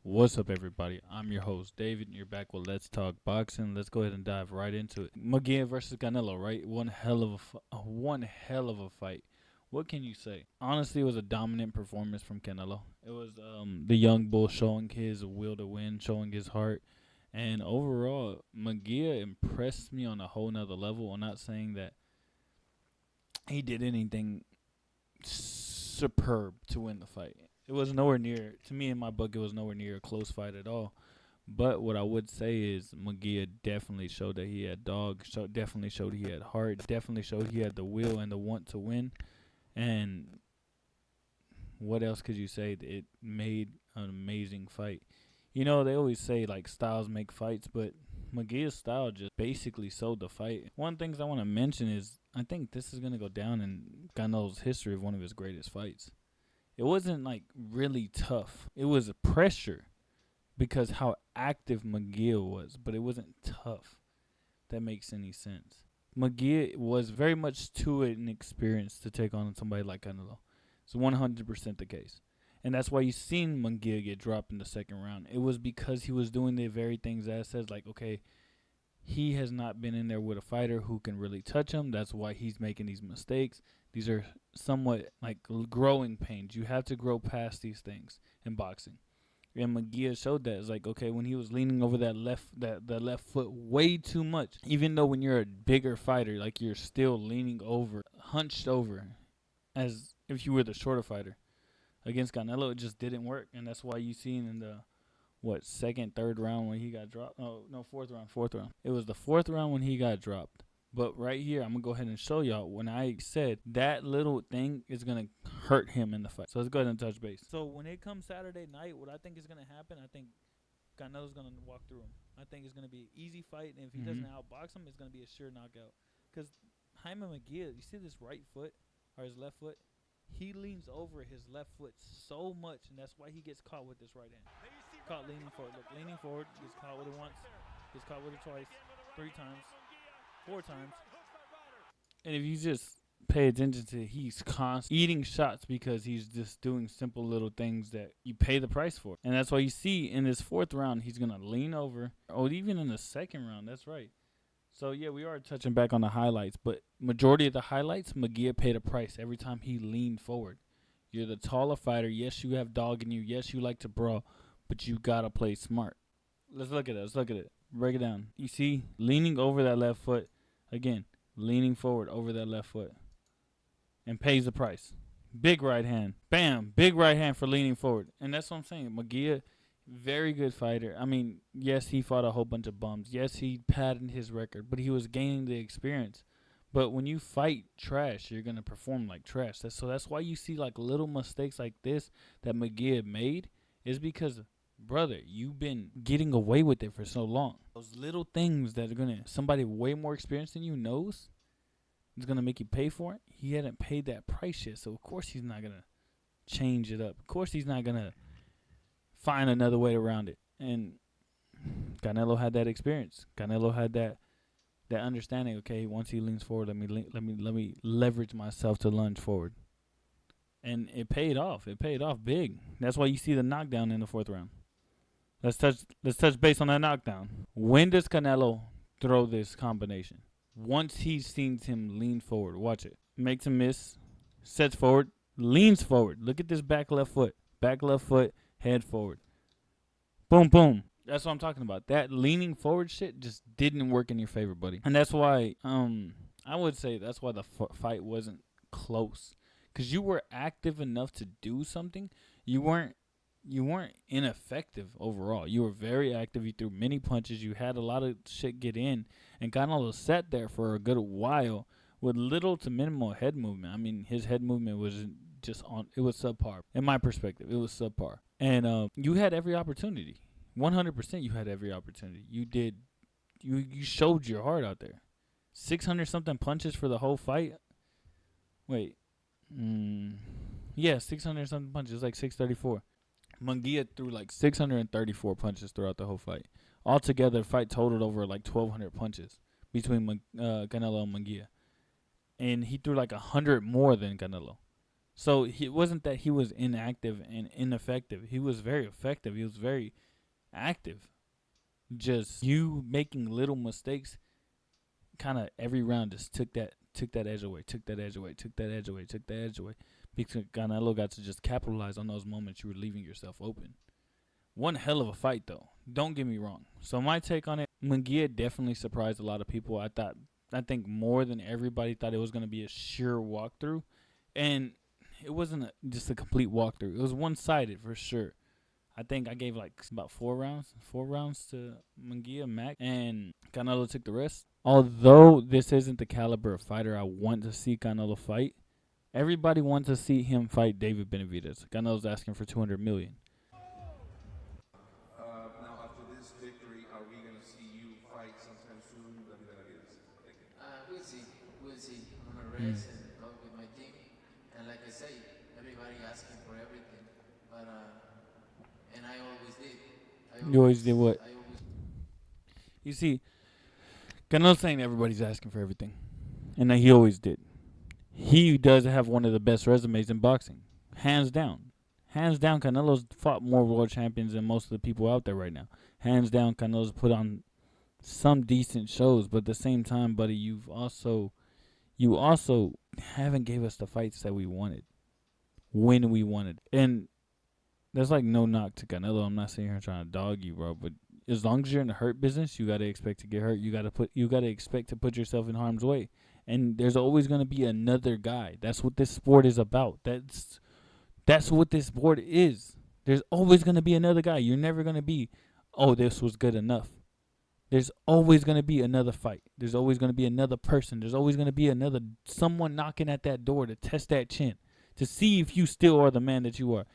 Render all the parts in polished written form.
What's up, everybody? I'm your host, David, and you're back with Let's Talk Boxing. Let's go ahead and dive right into it. Munguia versus Canelo, right? One hell of a fight. What can you say? Honestly, it was a dominant performance from Canelo. It was the young bull showing his will to win, showing his heart, and overall, Munguia impressed me on a whole nother level. I'm not saying that he did anything superb to win the fight. It was nowhere near, to me in my book, it was nowhere near a close fight at all. But what I would say is Munguia definitely showed that he had definitely showed he had heart, definitely showed he had the will and the want to win. And what else could you say? It made an amazing fight. You know, they always say like styles make fights, but Munguia's style just basically sold the fight. One of the things I want to mention is I think this is going to go down in Canelo's history of one of his greatest fights. It wasn't like really tough. It was a pressure because how active Munguia was, but it wasn't tough. If that makes any sense. Munguia was very much too inexperienced to take on somebody like Canelo. It's 100% the case. And that's why you seen Munguia get dropped in the second round. It was because he was doing the very things that says like, okay, he has not been in there with a fighter who can really touch him. That's why he's making these mistakes. These are somewhat like growing pains. You have to grow past these things in boxing. And Munguia showed that. It's like, okay, when he was leaning over that left foot way too much, even though when you're a bigger fighter, like you're still leaning over, hunched over, as if you were the shorter fighter. Against Canelo, it just didn't work. And that's why you seen in the second, third round when he got dropped. Oh, no, fourth round. It was the fourth round when he got dropped. But right here, I'm going to go ahead and show y'all when I said that little thing is going to hurt him in the fight. So let's go ahead and touch base. So when it comes Saturday night, what I think is going to happen, I think Canelo's going to walk through him. I think it's going to be an easy fight. And if he doesn't outbox him, it's going to be a sure knockout. Because Jaime Munguia, you see this right foot or his left foot? He leans over his left foot so much, and that's why he gets caught with this right hand. Caught leaning forward. Look, leaning forward. Gets caught with it once. Gets caught with it twice. 3 times. 4 times. And if you just pay attention to, he's constantly eating shots because he's just doing simple little things that you pay the price for. And that's why you see in this fourth round, he's going to lean over. Or even in the second round, that's right. So, yeah, we are touching back on the highlights. But majority of the highlights, Munguia paid a price every time he leaned forward. You're the taller fighter. Yes, you have dog in you. Yes, you like to brawl. But you got to play smart. Let's look at it. Break it down. You see, leaning over that left foot. Again, leaning forward over that left foot. And pays the price. Big right hand. Bam. Big right hand for leaning forward. And that's what I'm saying. Munguia, very good fighter. I mean, yes, he fought a whole bunch of bums. Yes, he padded his record. But he was gaining the experience. But when you fight trash, you're going to perform like trash. So that's why you see like little mistakes like this that Munguia made is because, brother, you've been getting away with it for so long. Those little things that are going to, somebody way more experienced than you knows, is going to make you pay for it. He hadn't paid that price yet. So, of course, he's not going to change it up. Of course, he's not going to find another way around it. And Canelo had that experience. Canelo had that understanding. Okay, once he leans forward, let me leverage myself to lunge forward, and it paid off. It paid off big. That's why you see the knockdown in the fourth round. Let's touch base on that knockdown. When does Canelo throw this combination? Once he sees him lean forward, watch it. Makes a miss, sets forward, leans forward. Look at this back left foot, head forward. Boom, boom. That's what I'm talking about. That leaning forward shit just didn't work in your favor, buddy. And that's why I would say that's why the fight wasn't close. Because you were active enough to do something. You weren't ineffective overall. You were very active. You threw many punches. You had a lot of shit get in. And Canelo sat there for a good while with little to minimal head movement. I mean, his head movement was it was subpar. In my perspective, it was subpar. And you had every opportunity. 100% you had every opportunity. You did. You showed your heart out there. 600-something punches for the whole fight. Wait. Yeah, 600-something punches. Like 634. Munguia threw like 634 punches throughout the whole fight. Altogether, the fight totaled over like 1,200 punches between Canelo and Munguia. And he threw like 100 more than Canelo. So it wasn't that he was inactive and ineffective. He was very effective. He was very active. Just you making little mistakes, kind of every round just took that edge away, took that edge away, took that edge away, took that edge away. Because Canelo got to just capitalize on those moments you were leaving yourself open. One hell of a fight, though. Don't get me wrong. So my take on it, Munguia definitely surprised a lot of people. I think more than everybody thought it was going to be a sure walkthrough, and it wasn't just a complete walkthrough. It was one-sided for sure. I think I gave like about 4 rounds to Munguia Mac, and Canelo took the rest. Although this isn't the caliber of fighter I want to see Canelo fight, everybody wants to see him fight David Benavidez. Canelo's asking for $200 million. Now, after this victory, are we going to see you fight sometime soon? David Benavidez? Thank you. We'll see. We'll see. I'm gonna rest and talk with my team. And like I say, everybody asking for everything, but and I always did. You always did what? I always. You see, Canelo's saying everybody's asking for everything, and he always did. He does have one of the best resumes in boxing, hands down. Hands down, Canelo's fought more world champions than most of the people out there right now. Hands down, Canelo's put on some decent shows, but at the same time, buddy, you also haven't gave us the fights that we wanted when we wanted. And there's like no knock to Canelo. I'm not sitting here trying to dog you, bro, but as long as you're in the hurt business, you gotta expect to get hurt. You gotta expect to put yourself in harm's way. And there's always gonna be another guy. That's what this sport is about. That's what this sport is. There's always gonna be another guy. You're never gonna be, oh, this was good enough. There's always going to be another fight. There's always going to be another person. There's always going to be another someone knocking at that door to test that chin, to see if you still are the man that you are.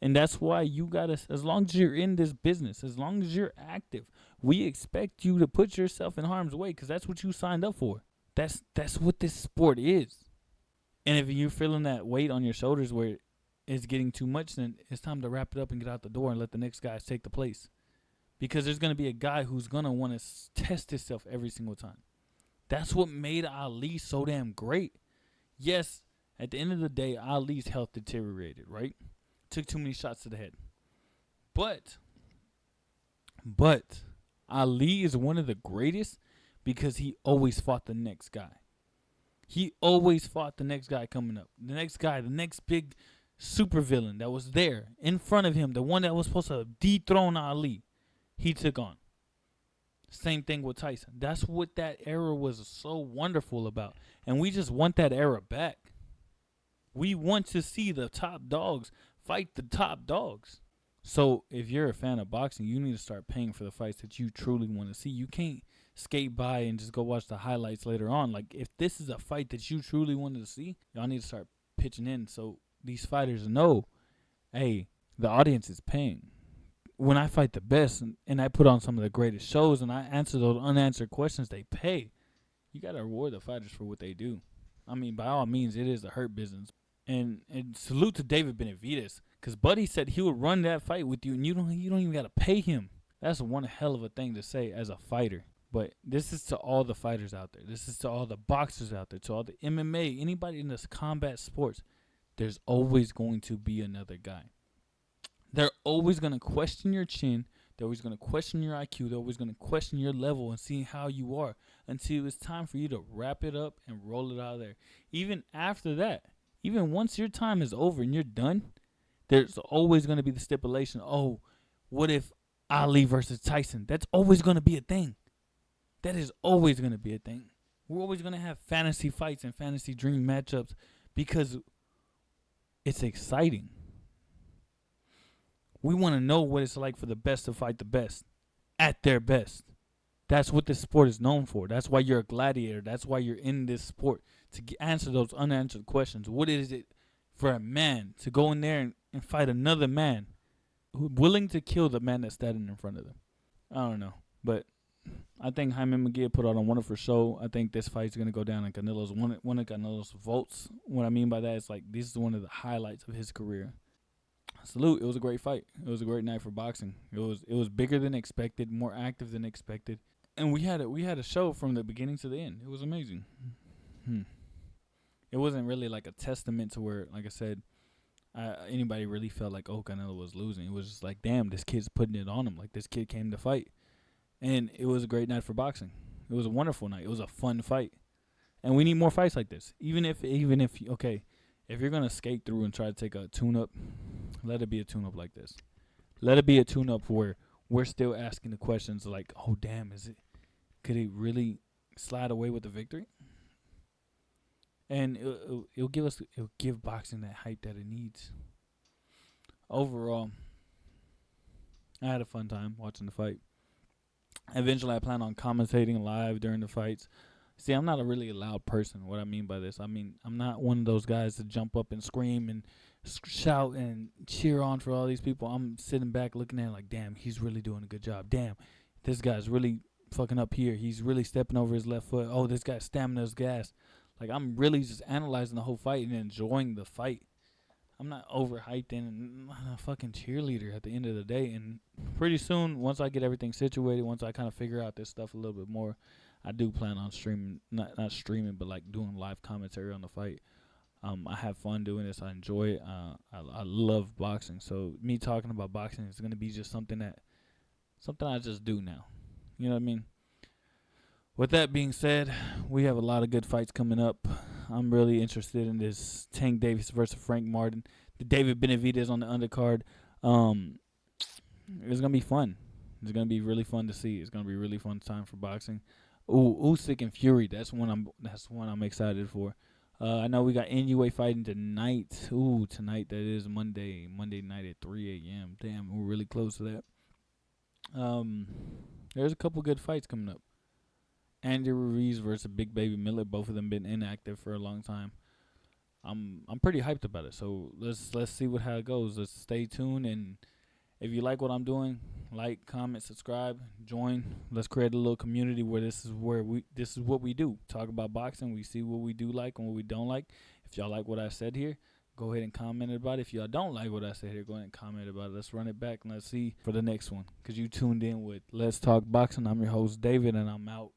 And that's why you got to, as long as you're in this business, as long as you're active, we expect you to put yourself in harm's way because that's what you signed up for. That's what this sport is. And if you're feeling that weight on your shoulders where it's getting too much, then it's time to wrap it up and get out the door and let the next guys take the place. Because there's going to be a guy who's going to want to test himself every single time. That's what made Ali so damn great. Yes, at the end of the day, Ali's health deteriorated, right? Took too many shots to the head. But Ali is one of the greatest because he always fought the next guy. He always fought the next guy coming up. The next guy, the next big supervillain that was there in front of him, the one that was supposed to dethrone Ali. He took on. Same thing with Tyson. That's what that era was so wonderful about. And we just want that era back. We want to see the top dogs fight the top dogs. So if you're a fan of boxing, you need to start paying for the fights that you truly want to see. You can't skate by and just go watch the highlights later on. Like, if this is a fight that you truly wanted to see, y'all need to start pitching in so these fighters know, hey, the audience is paying. When I fight the best and I put on some of the greatest shows and I answer those unanswered questions, they pay. You got to reward the fighters for what they do. I mean, by all means, it is a hurt business. And salute to David Benavidez, because Buddy said he would run that fight with you, and you don't even got to pay him. That's one hell of a thing to say as a fighter. But this is to all the fighters out there. This is to all the boxers out there, to all the MMA, anybody in this combat sports. There's always going to be another guy. They're always going to question your chin. They're always going to question your IQ. They're always going to question your level and see how you are until it's time for you to wrap it up and roll it out of there. Even after that, even once your time is over and you're done, there's always going to be the stipulation, oh, what if Ali versus Tyson? That's always going to be a thing. That is always going to be a thing. We're always going to have fantasy fights and fantasy dream matchups because it's exciting. We want to know what it's like for the best to fight the best at their best. That's what this sport is known for. That's why you're a gladiator. That's why you're in this sport, to answer those unanswered questions. What is it for a man to go in there and fight another man willing to kill the man that's standing in front of them? I don't know. But I think Jaime Munguia put on a wonderful show. I think this fight's going to go down in Canelo's one of Canelo's votes. What I mean by that is, like, this is one of the highlights of his career. Salute. It was a great fight. It was a great night for boxing. It was bigger than expected, more active than expected. And we had a show from the beginning to the end. It was amazing. It wasn't really like a testament to where, like I said, anybody really felt like, oh, Canelo was losing. It was just like, damn, this kid's putting it on him. Like, this kid came to fight. And it was a great night for boxing. It was a wonderful night. It was a fun fight. And we need more fights like this. Even if okay, if you're gonna skate through and try to take a tune up, let it be a tune up like this. Let it be a tune up where we're still asking the questions like, oh damn, could he really slide away with the victory? And it'll give boxing that hype that it needs. Overall, I had a fun time watching the fight. Eventually, I plan on commentating live during the fights. See, I'm not a really loud person. What I mean by this, I mean, I'm not one of those guys that jump up and scream and shout and cheer on for all these people. I'm sitting back looking at it like, damn, he's really doing a good job. Damn, this guy's really fucking up here. He's really stepping over his left foot. Oh, this guy's stamina's gas. Like, I'm really just analyzing the whole fight and enjoying the fight. I'm not overhyped and I'm a fucking cheerleader at the end of the day. And pretty soon, once I get everything situated, once I kind of figure out this stuff a little bit more, I do plan on streaming, not streaming, but like doing live commentary on the fight. I have fun doing this. I enjoy it. I love boxing. So me talking about boxing is gonna be just something I just do now. You know what I mean? With that being said, we have a lot of good fights coming up. I'm really interested in this Tank Davis versus Frank Martin. The David Benavidez on the undercard. It's gonna be fun. It's gonna be really fun to see. It's gonna be a really fun time for boxing. Ooh, Usyk and Fury. That's one I'm excited for. I know we got NUA fighting tonight. Ooh, tonight, that is Monday night at 3 a.m. Damn, we're really close to that. There's a couple good fights coming up. Andy Ruiz versus Big Baby Miller. Both of them been inactive for a long time. I'm pretty hyped about it. So let's see how it goes. Let's stay tuned, and if you like what I'm doing, like, comment, subscribe, join. Let's create a little community where this is what we do. Talk about boxing. We see what we do like and what we don't like. If y'all like what I said here, go ahead and comment about it. If y'all don't like what I said here, go ahead and comment about it. Let's run it back and let's see for the next one. Because you tuned in with Let's Talk Boxing. I'm your host, David, and I'm out.